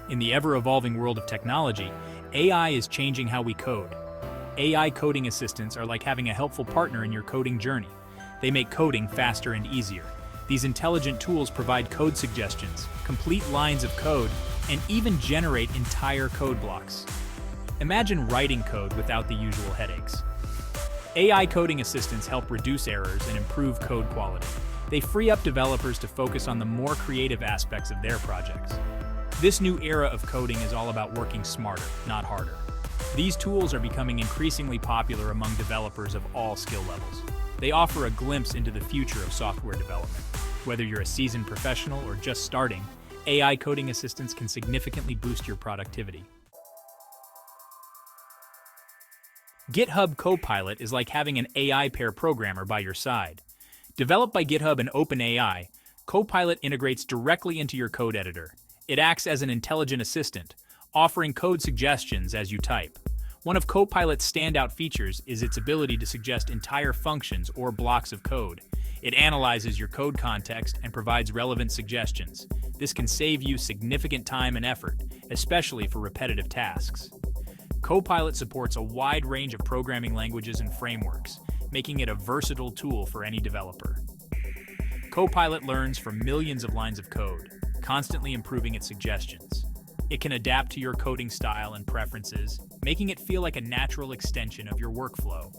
In the ever-evolving world of technology, AI is changing how we code. AI coding assistants are like having a helpful partner in your coding journey. They make coding faster and easier. These intelligent tools provide code suggestions, complete lines of code, and even generate entire code blocks. Imagine writing code without the usual headaches. AI coding assistants help reduce errors and improve code quality. They free up developers to focus on the more creative aspects of their projects. This new era of coding is all about working smarter, not harder. These tools are becoming increasingly popular among developers of all skill levels. They offer a glimpse into the future of software development. Whether you're a seasoned professional or just starting, AI coding assistants can significantly boost your productivity. GitHub Copilot is like having an AI pair programmer by your side. Developed by GitHub and OpenAI, Copilot integrates directly into your code editor. It acts as an intelligent assistant, offering code suggestions as you type. One of Copilot's standout features is its ability to suggest entire functions or blocks of code. It analyzes your code context and provides relevant suggestions. This can save you significant time and effort, especially for repetitive tasks. Copilot supports a wide range of programming languages and frameworks, making it a versatile tool for any developer. Copilot learns from millions of lines of code, constantly improving its suggestions. It can adapt to your coding style and preferences, making it feel like a natural extension of your workflow.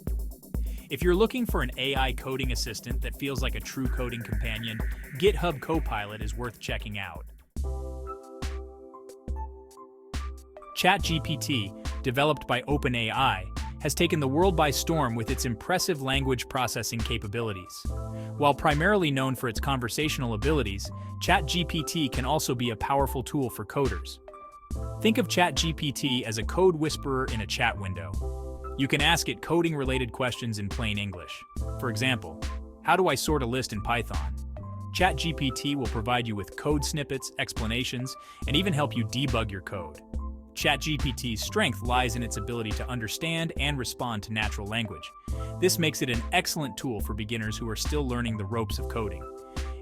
If you're looking for an AI coding assistant that feels like a true coding companion, GitHub Copilot is worth checking out. ChatGPT, developed by OpenAI, has taken the world by storm with its impressive language processing capabilities. While primarily known for its conversational abilities, ChatGPT can also be a powerful tool for coders. Think of ChatGPT as a code whisperer in a chat window. You can ask it coding-related questions in plain English. For example, how do I sort a list in Python? ChatGPT will provide you with code snippets, explanations, and even help you debug your code. ChatGPT's strength lies in its ability to understand and respond to natural language. This makes it an excellent tool for beginners who are still learning the ropes of coding.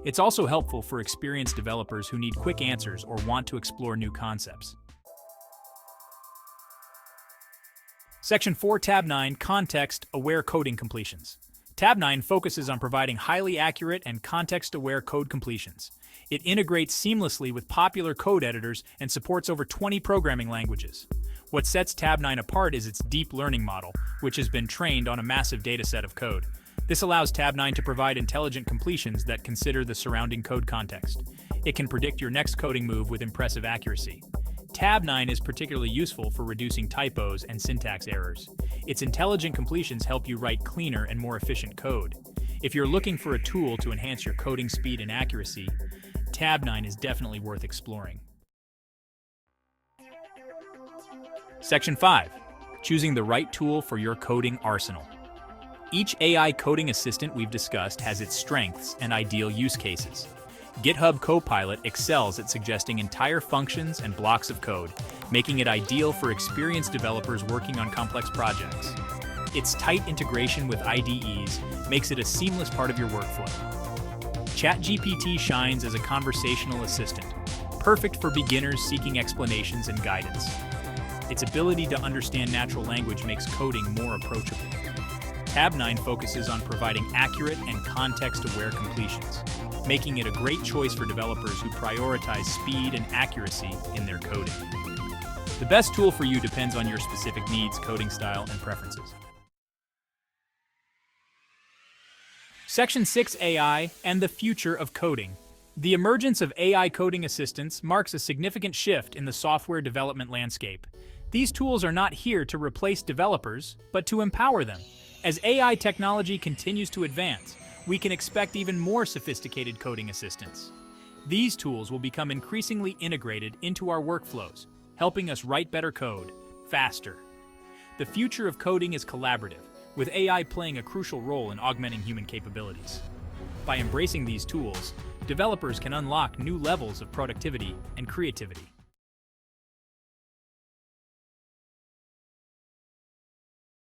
It's also helpful for experienced developers who need quick answers or want to explore new concepts. Section 4, TabNine, Context-Aware Coding Completions. TabNine focuses on providing highly accurate and context-aware code completions. It integrates seamlessly with popular code editors and supports over 20 programming languages. What sets TabNine apart is its deep learning model, which has been trained on a massive dataset of code. This allows TabNine to provide intelligent completions that consider the surrounding code context. It can predict your next coding move with impressive accuracy. TabNine is particularly useful for reducing typos and syntax errors. Its intelligent completions help you write cleaner and more efficient code. If you're looking for a tool to enhance your coding speed and accuracy, TabNine is definitely worth exploring. Section 5. Choosing the right tool for your coding arsenal. Each AI coding assistant we've discussed has its strengths and ideal use cases. GitHub Copilot excels at suggesting entire functions and blocks of code, making it ideal for experienced developers working on complex projects. Its tight integration with IDEs makes it a seamless part of your workflow. ChatGPT shines as a conversational assistant, perfect for beginners seeking explanations and guidance. Its ability to understand natural language makes coding more approachable. TabNine focuses on providing accurate and context-aware completions, making it a great choice for developers who prioritize speed and accuracy in their coding. The best tool for you depends on your specific needs, coding style, and preferences. Section 6, AI and the Future of Coding. The emergence of AI coding assistants marks a significant shift in the software development landscape. These tools are not here to replace developers, but to empower them. As AI technology continues to advance, we can expect even more sophisticated coding assistants. These tools will become increasingly integrated into our workflows, helping us write better code, faster. The future of coding is collaborative, with AI playing a crucial role in augmenting human capabilities. By embracing these tools, developers can unlock new levels of productivity and creativity.